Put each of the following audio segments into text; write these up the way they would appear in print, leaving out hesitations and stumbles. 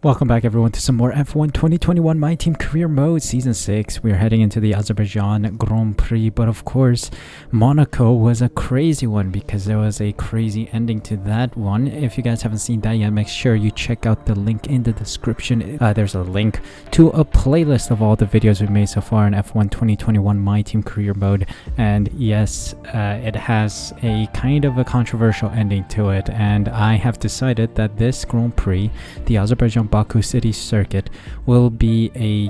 Welcome back everyone to some more F1 2021 My Team Career Mode Season 6. We're heading into the Azerbaijan Grand Prix, but of course Monaco was a crazy one because there was a crazy ending to that one. If you guys haven't seen that yet, make sure you check out the link in the description. There's a link to a playlist of all the videos we've made so far in F1 2021 My Team Career Mode, and yes, it has a kind of a controversial ending to it, and I have decided that this Grand Prix, the Azerbaijan Baku City circuit, will be a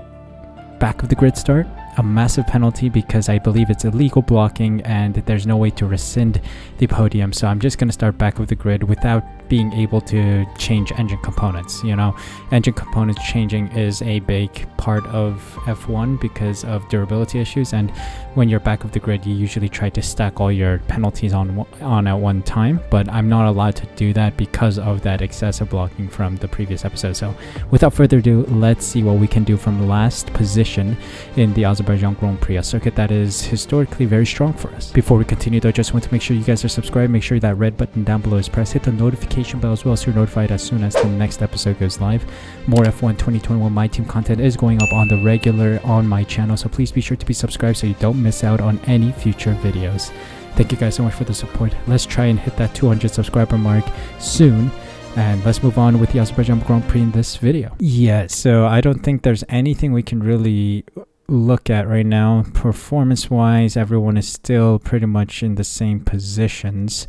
back of the grid start, a massive penalty because I believe it's illegal blocking and there's no way to rescind the podium. So I'm just going to start back of the grid without being able to change engine components. You know, engine components changing is a big part of F1 because of durability issues, and when you're back of the grid you usually try to stack all your penalties on at one time, but I'm not allowed to do that because of that excessive blocking from the previous episode. So without further ado, let's see what we can do from last position in the Azerbaijan Grand Prix, a circuit that is historically very strong for us. Before we continue though, just want to make sure you guys are subscribed. Make sure that red button down below is pressed, hit the notification bell as well so you're notified as soon as the next episode goes live. More F1 2021 My Team content is going up on the regular on my channel, so please be sure to be subscribed so you don't miss out on any future videos. Thank you guys so much for the support. Let's try and hit that 200 subscriber mark soon, and let's move on with the Azerbaijan Grand Prix in this video. Yeah, so I don't think there's anything we can really look at right now. Performance wise, everyone is still pretty much in the same positions.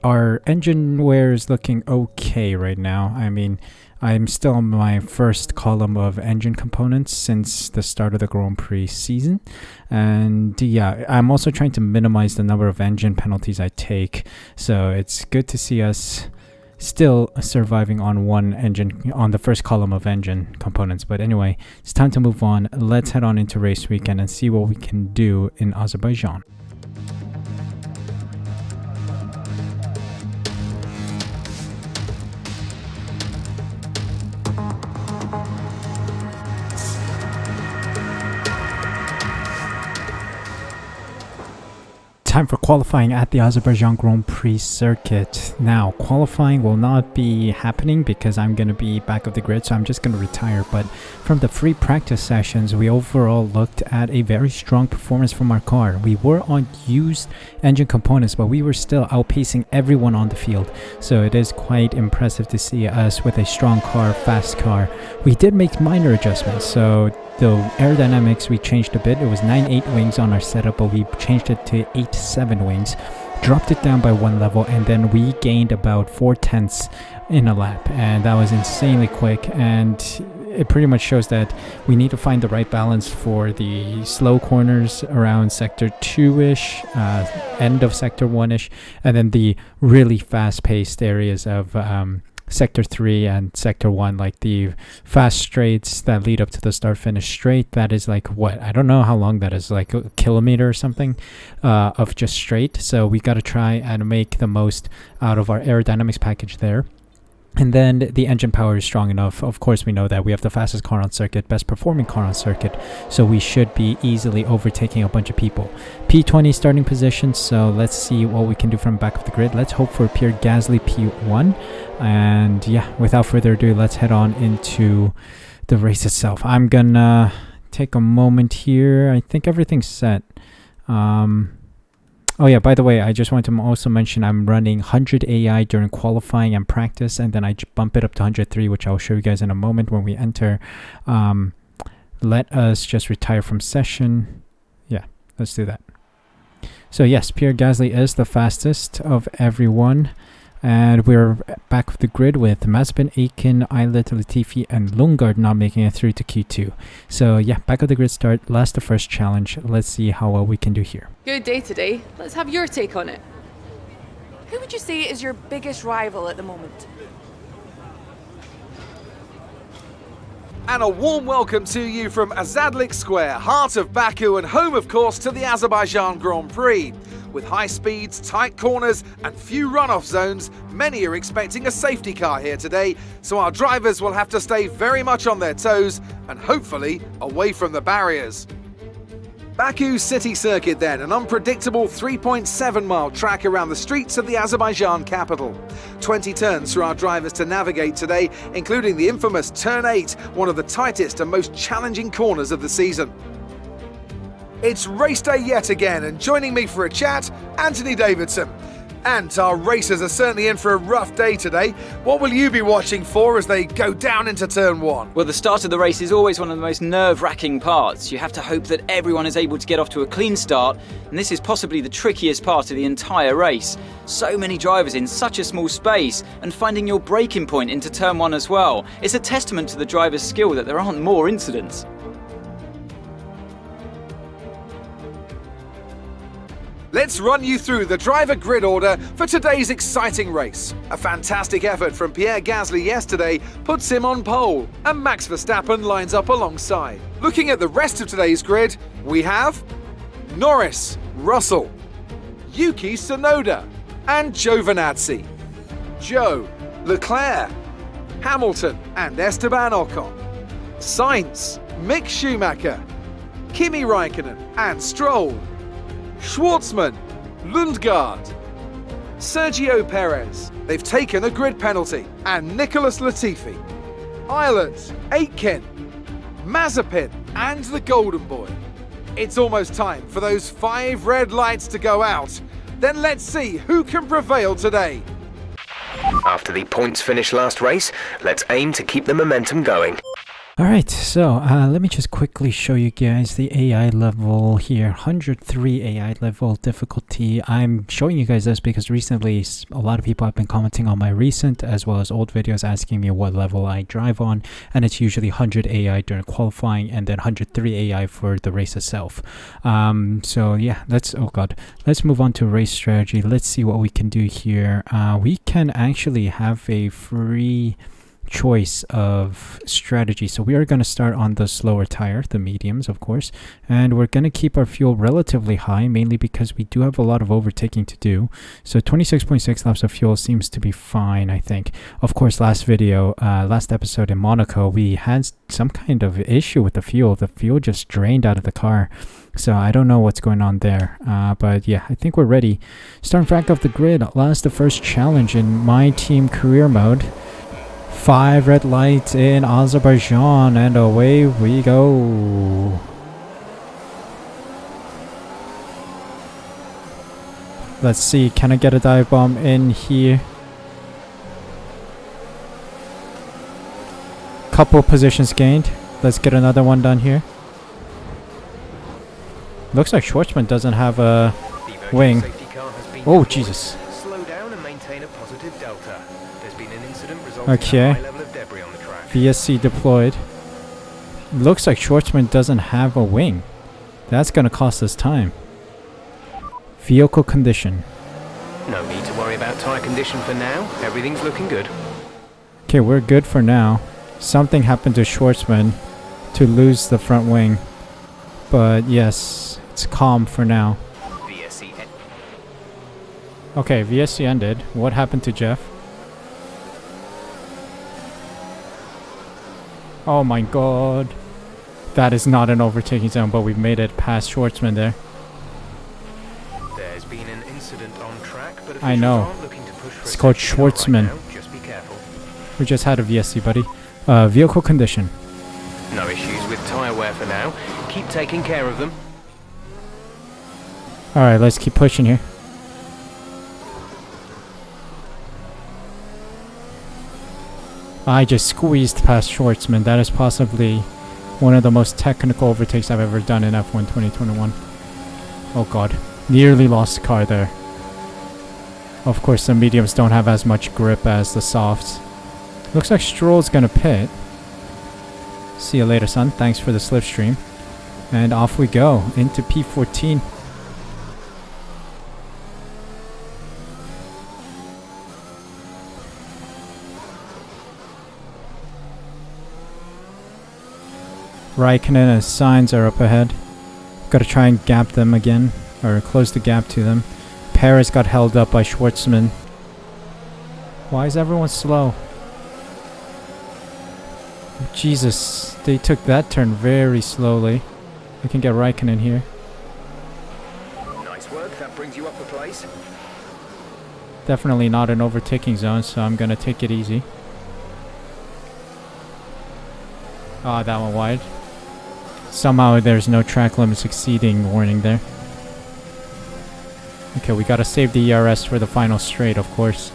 Our engine wear is looking okay right now. I mean, I'm still on my first column of engine components since the start of the Grand Prix season, and yeah, I'm also trying to minimize the number of engine penalties I take, so it's good to see us still surviving on one engine, on the first column of engine components. But anyway, it's time to move on. Let's head on into race weekend and see what we can do in Azerbaijan. Time for qualifying at the Azerbaijan Grand Prix circuit. Now, qualifying will not be happening because I'm going to be back of the grid, so I'm just going to retire. But from the free practice sessions, we overall looked at a very strong performance from our car. We were on used engine components, but we were still outpacing everyone on the field. So it is quite impressive to see us with a strong car, fast car. We did make minor adjustments, so the aerodynamics we changed a bit. It was 9.8 wings on our setup, but we changed it to 8.7 wings, dropped it down by one level, and then we gained about 4/10 in a lap, and that was insanely quick. And it pretty much shows that we need to find the right balance for the slow corners around sector 2-ish, end of sector 1-ish, and then the really fast-paced areas of sector 3 and sector 1, like the fast straights that lead up to the start finish straight. That is like, what, I don't know how long that is, like a kilometer or something of just straight. So we got to try and make the most out of our aerodynamics package there. And then the engine power is strong enough. Of course, we know that we have the fastest car on circuit, best performing car on circuit, so we should be easily overtaking a bunch of people. P20 starting position, so let's see what we can do from back of the grid. Let's hope for Pierre Gasly P1. And yeah, without further ado, let's head on into the race itself. I'm gonna take a moment here. I think everything's set. Oh yeah, by the way, I just want to also mention I'm running 100 AI during qualifying and practice, and then I bump it up to 103, which I'll show you guys in a moment when we enter. Let us just retire from session. Yeah, let's do that. So yes, Pierre Gasly is the fastest of everyone, and we're back with the grid with Mazepin, Akin, Eilert, Latifi, and Lundgaard not making it through to Q2. So yeah, back of the grid start, last the first challenge. Let's see how well we can do here. Good day today. Let's have your take on it. Who would you say is your biggest rival at the moment? And a warm welcome to you from Azadlik Square, heart of Baku and home, of course, to the Azerbaijan Grand Prix. With high speeds, tight corners and few runoff zones, many are expecting a safety car here today, so our drivers will have to stay very much on their toes and hopefully away from the barriers. Baku City Circuit then, an unpredictable 3.7-mile track around the streets of the Azerbaijan capital. 20 turns for our drivers to navigate today, including the infamous Turn 8, one of the tightest and most challenging corners of the season. It's race day yet again, and joining me for a chat, Anthony Davidson. And our racers are certainly in for a rough day today. What will you be watching for as they go down into turn 1? Well, the start of the race is always one of the most nerve-wracking parts. You have to hope that everyone is able to get off to a clean start, and this is possibly the trickiest part of the entire race. So many drivers in such a small space, and finding your braking point into turn 1 as well. It's a testament to the driver's skill that there aren't more incidents. Let's run you through the driver grid order for today's exciting race. A fantastic effort from Pierre Gasly yesterday puts him on pole, and Max Verstappen lines up alongside. Looking at the rest of today's grid, we have Norris, Russell, Yuki Tsunoda, and Giovinazzi, Joe, Leclerc, Hamilton, and Esteban Ocon, Sainz, Mick Schumacher, Kimi Räikkönen, and Stroll, Schwartzman, Lundgaard, Sergio Perez, they've taken a grid penalty, and Nicholas Latifi, Ireland, Aitken, Mazepin, and the Golden Boy. It's almost time for those 5 red lights to go out. Then let's see who can prevail today. After the points finish last race, let's aim to keep the momentum going. Alright, so let me just quickly show you guys the AI level here. 103 AI level difficulty. I'm showing you guys this because recently a lot of people have been commenting on my recent as well as old videos asking me what level I drive on, and it's usually 100 AI during qualifying and then 103 AI for the race itself. So yeah, let's move on to race strategy. Let's see what we can do here. We can actually have a free choice of strategy. So we are going to start on the slower tire, the mediums of course, and we're going to keep our fuel relatively high, mainly because we do have a lot of overtaking to do. So 26.6 laps of fuel seems to be fine, I think. Of course, last episode in Monaco, we had some kind of issue with the fuel. The fuel just drained out of the car. So I don't know what's going on there, but yeah, I think we're ready. Starting back off the grid, last the first challenge in my team career mode. 5 red lights in Azerbaijan, and away we go. Let's see, can I get a dive bomb in here? Couple positions gained. Let's get another one done here. Looks like Schwartzman doesn't have a wing. Oh, Jesus. Slow down and maintain a positive delta. There's been an incident resulting Okay. in a high level of debris on the track. VSC deployed. Looks like Schwartzman doesn't have a wing. That's gonna cost us time. Vehicle condition. No need to worry about tyre condition for now. Everything's looking good. Okay, we're good for now. Something happened to Schwartzman to lose the front wing. But yes, it's calm for now. VSC. Okay, VSC ended. What happened to Jeff? Oh my god. That is not an overtaking zone, but we've made it past Schwartzman there. There's been an incident on track, but I know. officials aren't looking to push for It's a called safety car right Schwartzman. now. Just be careful. We just had a VSC, buddy. Vehicle condition. No issues with tyre wear for now. Keep taking care of them. Alright, let's keep pushing here. I just squeezed past Schwartzman. That is possibly one of the most technical overtakes I've ever done in F1 2021. Oh god. Nearly lost the car there. Of course, the mediums don't have as much grip as the softs. Looks like Stroll's gonna pit. See you later, son. Thanks for the slipstream. And off we go into P14. Raikkonen and Sainz are up ahead. Gotta try and gap them again, or close the gap to them. Perez got held up by Schwartzman. Why is everyone slow? Jesus, they took that turn very slowly. We can get Raikkonen here. That brings you up a place. Definitely not an overtaking zone, so I'm gonna take it easy. Ah, that one wide. Somehow there's no track limits exceeding warning there. Okay, we gotta save the ERS for the final straight, of course.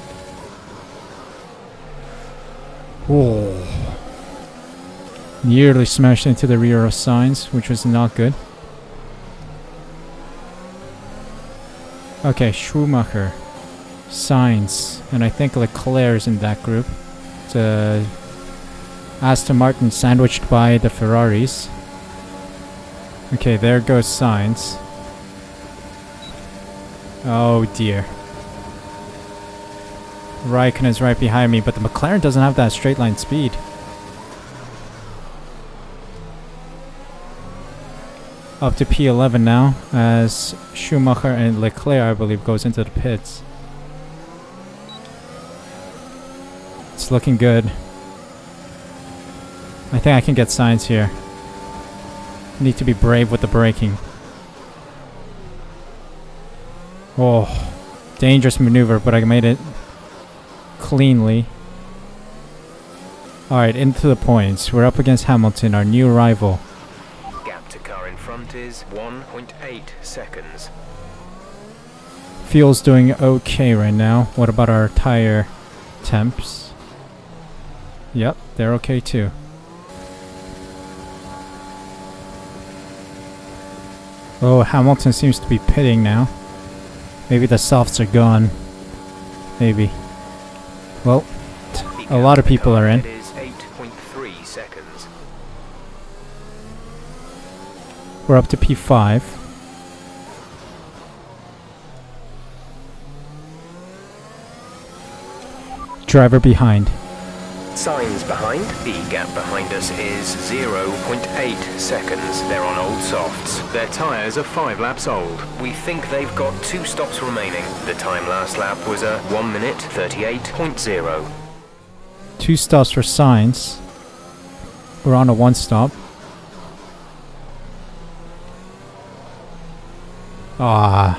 Whoa. Nearly smashed into the rear of Sainz, which was not good. Okay, Schumacher, Sainz, and I think Leclerc's in that group. It's Aston Martin sandwiched by the Ferraris. Okay, there goes Sainz. Oh dear. Raikkonen's right behind me, but the McLaren doesn't have that straight line speed. Up to P11 now, as Schumacher and Leclerc, I believe, goes into the pits. It's looking good. I think I can get Sainz here. Need to be brave with the braking. Oh, dangerous maneuver, but I made it cleanly. Alright, into the points. We're up against Hamilton, our new rival. Gap to car in front is 1.8 seconds. Fuel's doing okay right now. What about our tire temps? Yep, they're okay too. Oh, Hamilton seems to be pitting now. Maybe the softs are gone. Maybe. Well, a lot of people are in. It is 8.3 seconds. We're up to P5. Driver behind. Signs behind. The gap behind us is 0.8 seconds. They're on old softs. Their tyres are 5 laps old. We think they've got 2 stops remaining. The time last lap was a 1 minute 38.0. 2 stops for Sainz. We're on a 1 stop. Ah,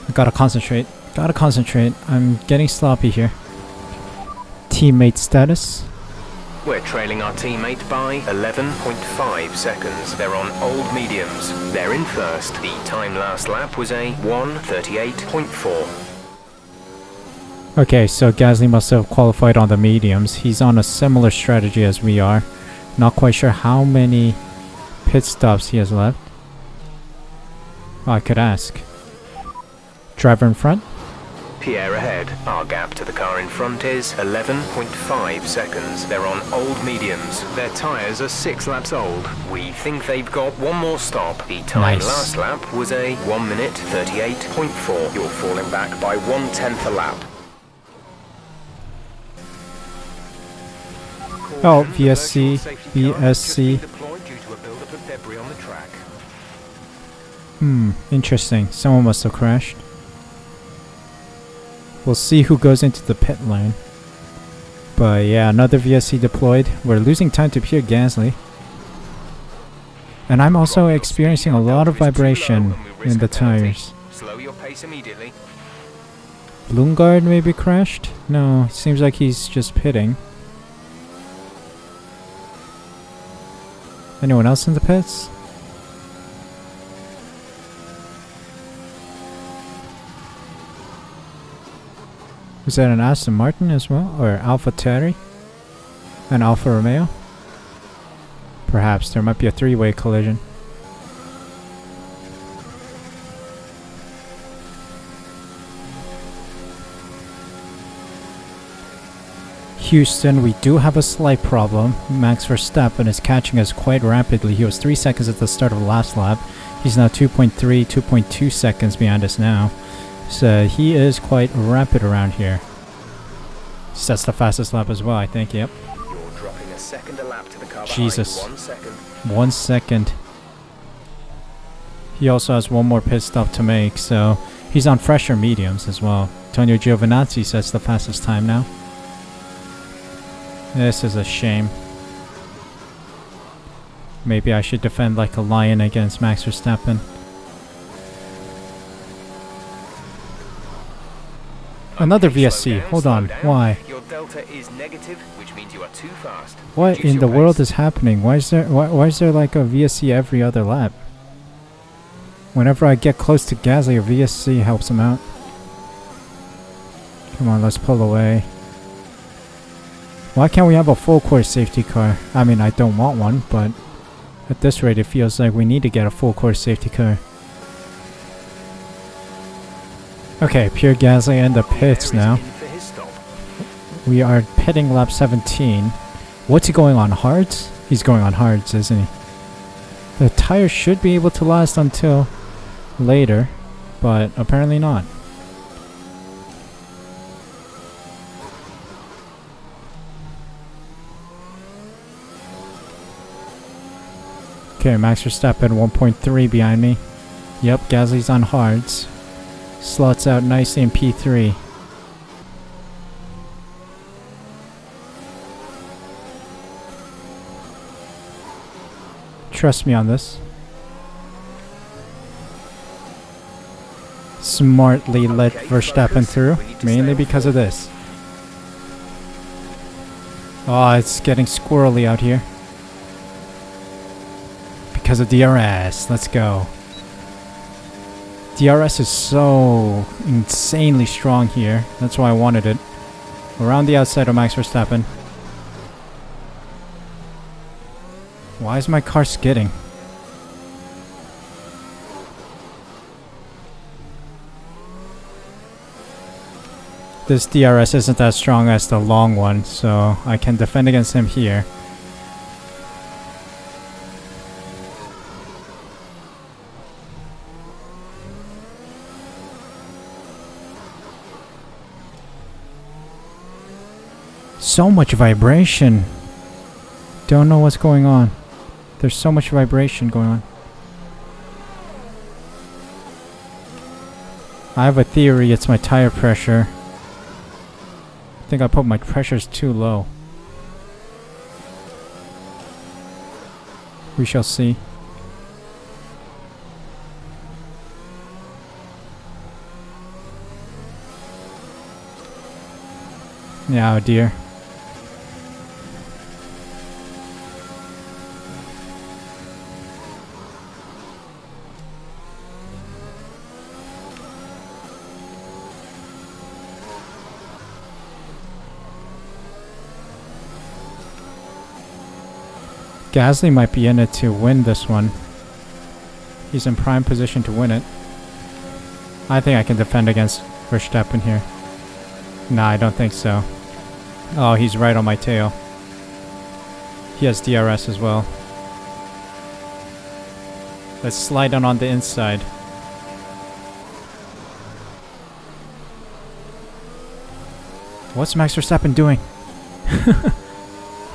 I gotta concentrate. Gotta concentrate. I'm getting sloppy here. Teammate status. We're trailing our teammate by 11.5 seconds. They're on old mediums. They're in first. The time last lap was a 1:38.4. Okay, so Gasly must have qualified on the mediums. He's on a similar strategy as we are. Not quite sure how many pit stops he has left. Oh, I could ask. Driver in front. Pierre ahead. Our gap to the car in front is 11.5 seconds. They're on old mediums. Their tyres are 6 laps old. We think they've got 1 more stop. The time Nice. last lap was a 1 minute 38.4. You're falling back by 1/10 a lap. Oh, VSC, VSC. Interesting. Someone must have crashed. We'll see who goes into the pit lane. But yeah, another VSC deployed. We're losing time to Pierre Gasly. And I'm also experiencing a lot of vibration in the tires. Slow your pace immediately. Lundgaard maybe crashed? No, seems like he's just pitting. Anyone else in the pits? Is that an Aston Martin as well? Or Alpha Terry? And Alfa Romeo? Perhaps there might be a 3-way collision. Houston, we do have a slight problem. Max Verstappen is catching us quite rapidly. He was 3 seconds at the start of the last lap. He's now 2.3, 2.2 seconds behind us now. So he is quite rapid around here. That's the fastest lap as well, I think, yep. You're dropping a second a lap to the car Jesus. behind. 1 second. 1 second. He also has 1 more pit stop to make, so he's on fresher mediums as well. Antonio Giovinazzi sets the fastest time now. This is a shame. Maybe I should defend like a lion against Max Verstappen. Another Okay, slow VSC. down, Hold slow on. down. Why? Your delta is negative, which means you are too fast. What Reduce in the your world pace. is happening? Why is there like a VSC every other lap? Whenever I get close to Gasly, a VSC helps him out. Come on, let's pull away. Why can't we have a full course safety car? I mean, I don't want one, but at this rate, it feels like we need to get a full course safety car. Okay, Pierre Gasly in the pits now. We are pitting lap 17. What's he going on, hards? He's going on hards, isn't he? The tires should be able to last until later, but apparently not. Okay, Max Verstappen 1.3 behind me. Yep, Gasly's on hards. Slots out nicely in P3. Trust me on this. Smartly let Verstappen through, mainly because of this. Oh, it's getting squirrely out here. Because of DRS. Let's go. DRS is so insanely strong here. That's why I wanted it. Around the outside of Max Verstappen. Why is my car skidding? This DRS isn't as strong as the long one, so I can defend against him here. So much vibration. Don't know what's going on. There's so much vibration going on. I have a theory it's my tire pressure. I think I put my pressures too low. We shall see. Yeah, oh dear. Gasly might be in it to win this one. He's in prime position to win it. I think I can defend against Verstappen here. Nah, I don't think so. Oh, he's right on my tail. He has DRS as well. Let's slide on the inside. What's Max Verstappen doing?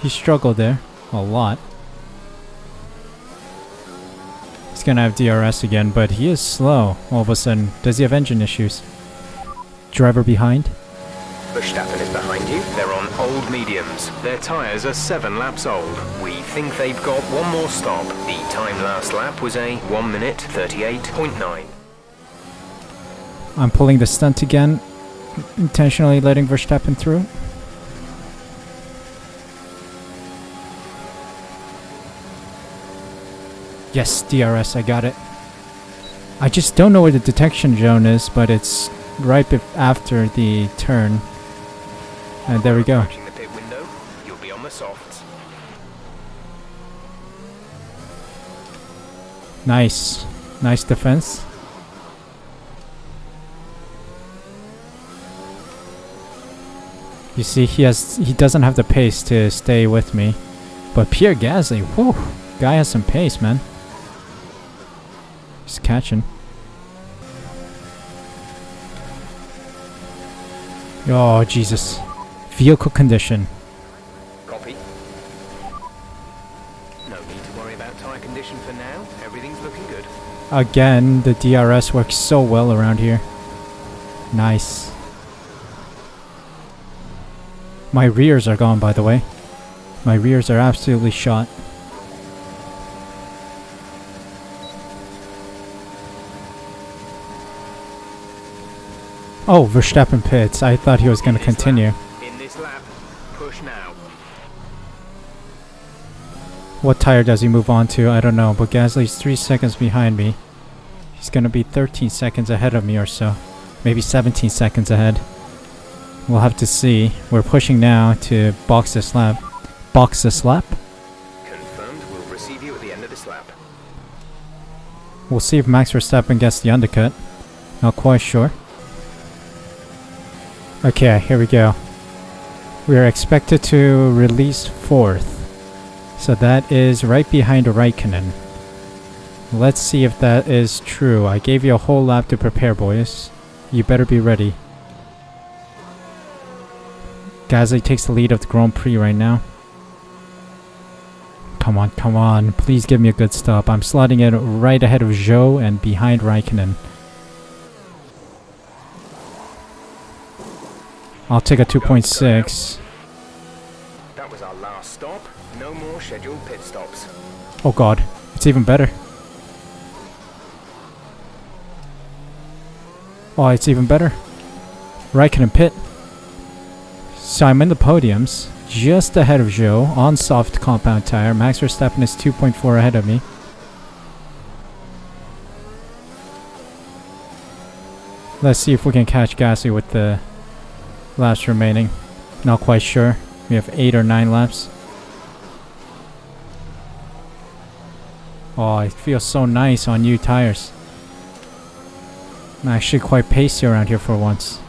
He struggled there a lot. He's gonna have DRS again, but he is slow all of a sudden. Does he have engine issues? Driver behind? Verstappen is behind you. They're on old mediums. Their tyres are 7 laps old. We think they've got one more stop. The time last lap was a 1 minute 38.9. I'm pulling the stunt again, intentionally letting Verstappen through. Yes, DRS, I got it. I just don't know where the detection zone is, but it's right after the turn. And there we go. Approaching the pit window, you'll be on the softs. Nice. Nice defense. You see, he doesn't have the pace to stay with me. But Pierre Gasly, whew, guy has some pace, man. He's catching. Oh, Jesus. Vehicle condition. Copy. No need to worry about tyre condition for now. Everything's looking good. Again, the DRS works so well around here. Nice. My rears are gone, by the way. My rears are absolutely shot. Oh, Verstappen pits. I thought he was going to continue. In this lap, push now. What tire does he move on to? I don't know, but Gasly's 3 seconds behind me. He's going to be 13 seconds ahead of me or so. Maybe 17 seconds ahead. We'll have to see. We're pushing now to box this lap. Box this lap? Confirmed, we'll receive you at the end of this lap. We'll see if Max Verstappen gets the undercut. Not quite sure. Okay, here we go. We are expected to release 4th. So that is right behind Raikkonen. Let's see if that is true. I gave you a whole lap to prepare, boys. You better be ready. Gasly takes the lead of the Grand Prix right now. Come on, come on. Please give me a good stop. I'm slotting it right ahead of Zhou and behind Raikkonen. I'll take a 2.6. That was our last stop. No more scheduled pit stops. Oh god, it's even better. Oh, it's even better. Raikkonen pit. So I'm in the podiums, just ahead of Zhou, on soft compound tire. Max Verstappen is 2.4 ahead of me. Let's see if we can catch Gasly with the laps remaining. Not quite sure. We have 8 or 9 laps. Oh, it feels so nice on new tires. I'm actually quite pacey around here for once.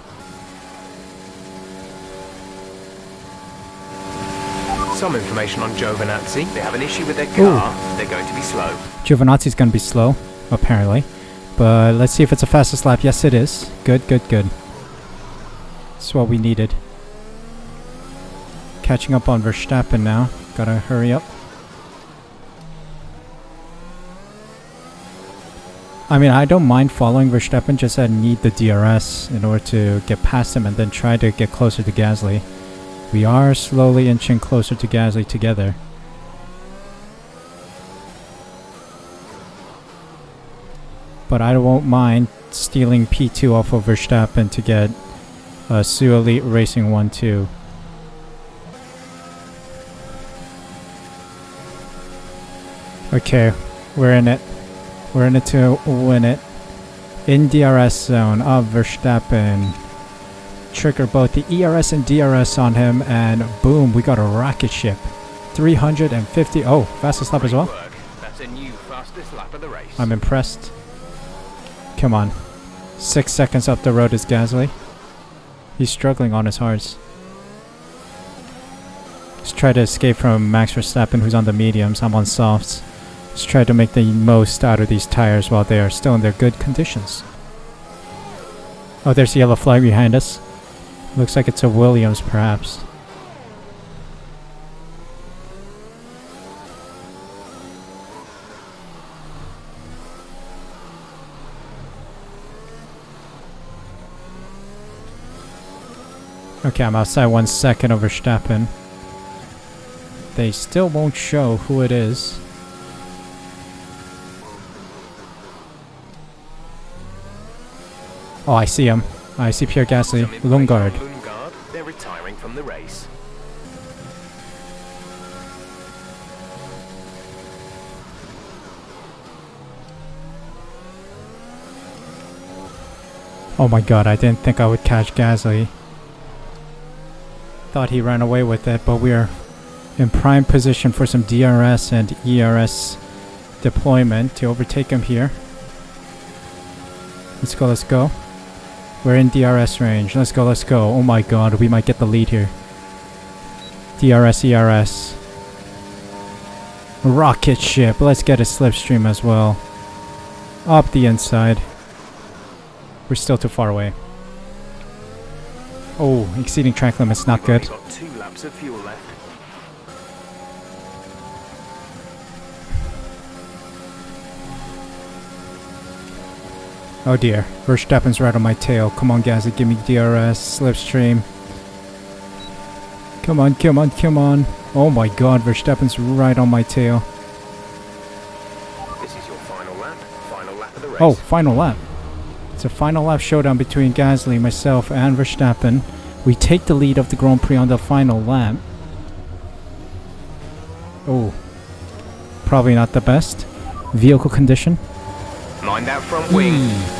Some information on Giovinazzi. They have an issue with their car. They're going to be slow. Giovinazzi's going to be slow, apparently. But let's see if it's a fastest lap. Yes, it is. Good, good, good. That's what we needed. Catching up on Verstappen now. Gotta hurry up. I mean, I don't mind following Verstappen, just I need the DRS in order to get past him and then try to get closer to Gasly. We are slowly inching closer to Gasly together. But I won't mind stealing P2 off of Verstappen to get Su Elite Racing 1-2. Okay, we're in it. We're in it to win it. In DRS zone of Verstappen. Trigger both the ERS and DRS on him, and boom, we got a rocket ship. 350. Oh, fastest lap as well. That's a new fastest lap of the race. I'm impressed. Come on. 6 seconds up the road is Gasly. He's struggling on his hards. Let's try to escape from Max Verstappen, who's on the mediums. I'm on softs. Let's try to make the most out of these tires while they are still in their good conditions. Oh, there's the yellow flag behind us. Looks like it's a Williams, perhaps. Okay, I'm outside 1 second of Verstappen. They still won't show who it is. Oh, I see him. I see Pierre Gasly. Lundgaard. They're retiring from the race. Oh my god, I didn't think I would catch Gasly. Thought he ran away with it, but we're in prime position for some DRS and ERS deployment to overtake him here. Let's go, let's go. We're in DRS range. Let's go, let's go. Oh my god, we might get the lead here. DRS, ERS. Rocket ship. Let's get a slipstream as well. Up the inside. We're still too far away. Oh, exceeding track limits, not good. We've got 2 laps of fuel left. Oh dear, Verstappen's right on my tail. Come on, Gasly, give me DRS, slipstream. Come on, come on, come on. Oh my god, Verstappen's right on my tail. This is your final lap of the race. Oh, final lap. It's a final lap showdown between Gasly, myself, and Verstappen. We take the lead of the Grand Prix on the final lap. Oh, probably not the best vehicle condition. Mind that front wing.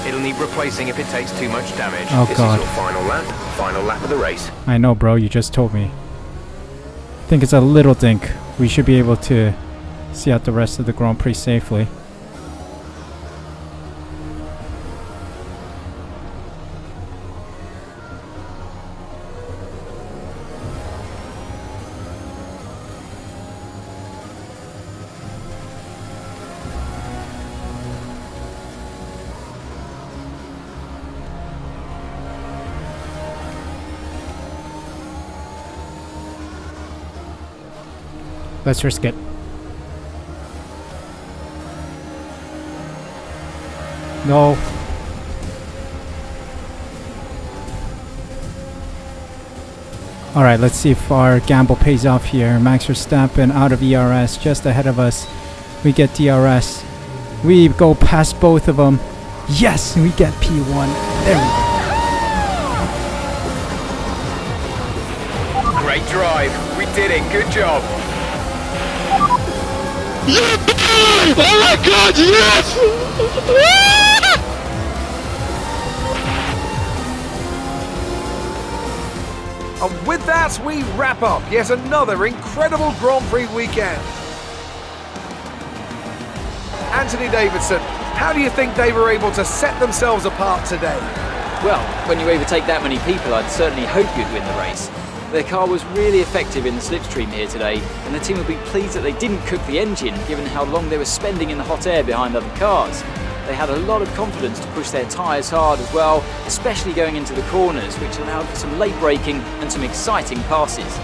It'll need replacing if it takes too much damage. Oh, this God. is your final lap of the race. I know, bro, you just told me. I think it's a little dink. We should be able to see out the rest of the Grand Prix safely. Let's risk it. No. Alright, let's see if our gamble pays off here. Max Verstappen out of ERS, just ahead of us. We get DRS. We go past both of them. Yes, we get P1. There we go. Great drive. We did it. Good job. Oh my god, yes! And with that, we wrap up yet another incredible Grand Prix weekend. Anthony Davidson, how do you think they were able to set themselves apart today? Well, when you overtake that many people, I'd certainly hope you'd win the race. Their car was really effective in the slipstream here today, and the team will be pleased that they didn't cook the engine, given how long they were spending in the hot air behind other cars. They had a lot of confidence to push their tyres hard as well, especially going into the corners, which allowed for some late braking and some exciting passes.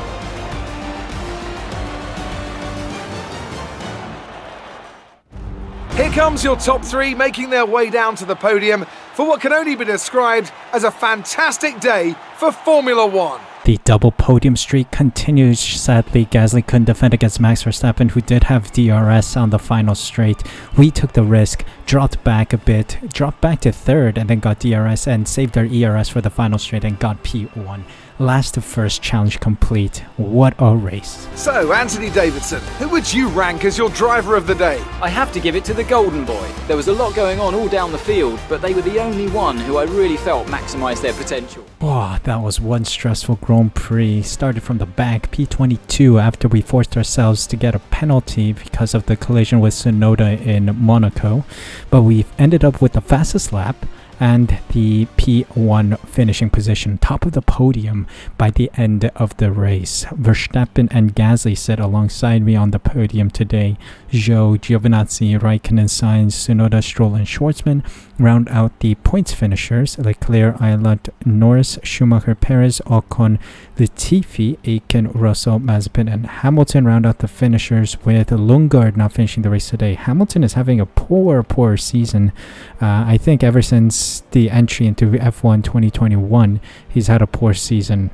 Here comes your top three making their way down to the podium for what can only be described as a fantastic day for Formula One. The double podium streak continues. Sadly, Gasly couldn't defend against Max Verstappen, who did have DRS on the final straight. We took the risk, dropped back a bit, dropped back to third, and then got DRS and saved our ERS for the final straight and got P1. Last to first challenge complete. What a race. So, Anthony Davidson, who would you rank as your driver of the day? I have to give it to the Golden Boy. There was a lot going on all down the field, but they were the only one who I really felt maximised their potential. Oh, that was one stressful Grand Prix. Started from the back, P22, after we forced ourselves to get a penalty because of the collision with Tsunoda in Monaco. But we ended up with the fastest lap and the P1 finishing position, top of the podium by the end of the race. Verstappen and Gasly sit alongside me on the podium today. Zhou, Giovinazzi, Raikkonen, Sainz, Tsunoda, Stroll, and Schwartzman round out the points finishers. Leclerc, Aylott, Norris, Schumacher, Perez, Ocon, Latifi, Aitken, Russell, Mazepin, and Hamilton round out the finishers, with Lundgaard not finishing the race today. Hamilton is having a poor season. I think ever since the entry into F1 2021, he's had a poor season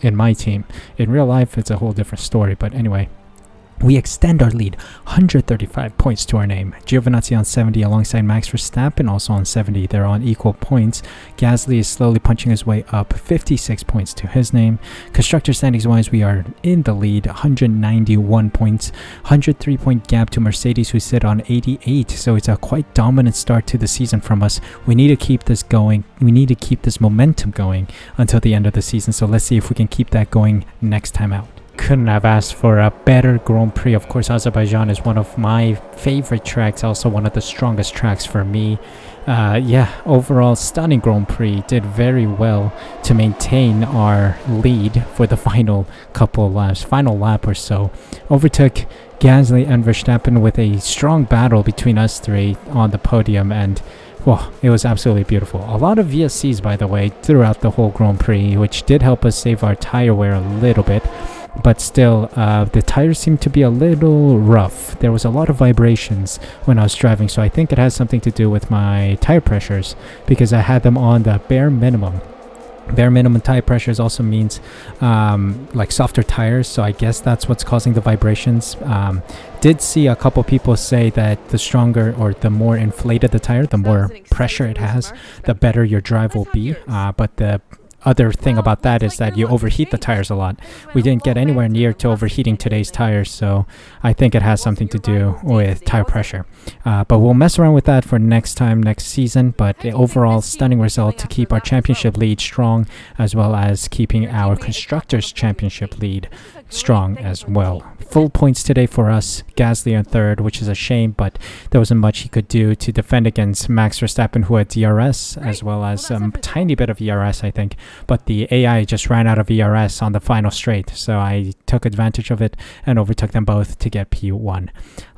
in my team. In real life, it's a whole different story, but anyway. We extend our lead, 135 points to our name. Giovinazzi on 70 alongside Max Verstappen also on 70. They're on equal points. Gasly is slowly punching his way up, 56 points to his name. Constructor standings wise, we are in the lead, 191 points. 103 point gap to Mercedes, who sit on 88. So it's a quite dominant start to the season from us. We need to keep this going. We need to keep this momentum going until the end of the season. So let's see if we can keep that going next time out. Couldn't have asked for a better Grand Prix. Of course, Azerbaijan is one of my favorite tracks, also one of the strongest tracks for me. Overall stunning Grand Prix. Did very well to maintain our lead for the final couple of laps, final lap or so. Overtook Gasly and Verstappen with a strong battle between us three on the podium, and well, it was absolutely beautiful. A lot of VSCs, by the way, throughout the whole Grand Prix, which did help us save our tire wear a little bit. But still, the tires seemed to be a little rough. There was a lot of vibrations when I was driving, so I think it has something to do with my tire pressures, because I had them on the bare minimum. Bare minimum tire pressures also means like softer tires, so I guess that's what's causing the vibrations. did see a couple people say that the stronger or the more inflated the tire, the more pressure it has, the better your drive will be. But the other thing about that is that you overheat the tires a lot. We didn't get anywhere near to overheating today's tires, so I think it has something to do with tire pressure. But we'll mess around with that for next season. But the overall stunning result to keep our championship lead strong, as well as keeping our constructors championship lead strong as well. Full points today for us. Gasly in third, which is a shame, but there wasn't much he could do to defend against Max Verstappen, who had DRS, as well as a tiny bit of ERS, I think. But the AI just ran out of ERS on the final straight, so I took advantage of it and overtook them both to get P1.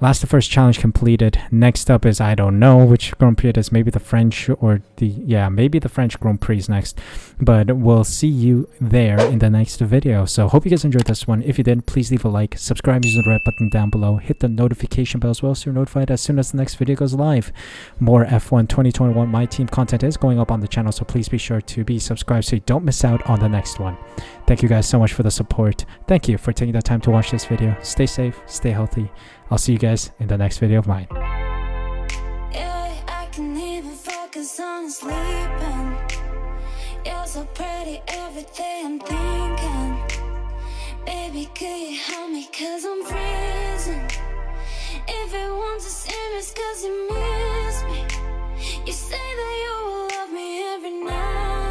Last the first challenge completed. Next up is, I don't know which Grand Prix it is, maybe the French or maybe the French Grand Prix is next, but we'll see you there in the next video. So hope you guys enjoyed this one. If you did, please leave a like, subscribe using the red button down below, hit the notification bell as well so you're notified as soon as the next video goes live. More F1 2021 My Team content is going up on the channel, so please be sure to be subscribed so you don't miss out on the next one. Thank you guys so much for the support. Thank you for taking the time to watch this video. Stay safe, stay healthy. I'll see you guys in the next video of mine. Yeah, I can even focus on sleeping. You're so pretty, everything I'm thinking. Baby, could you help me, cause I'm freezing. If it wants to see me, it's cause you mean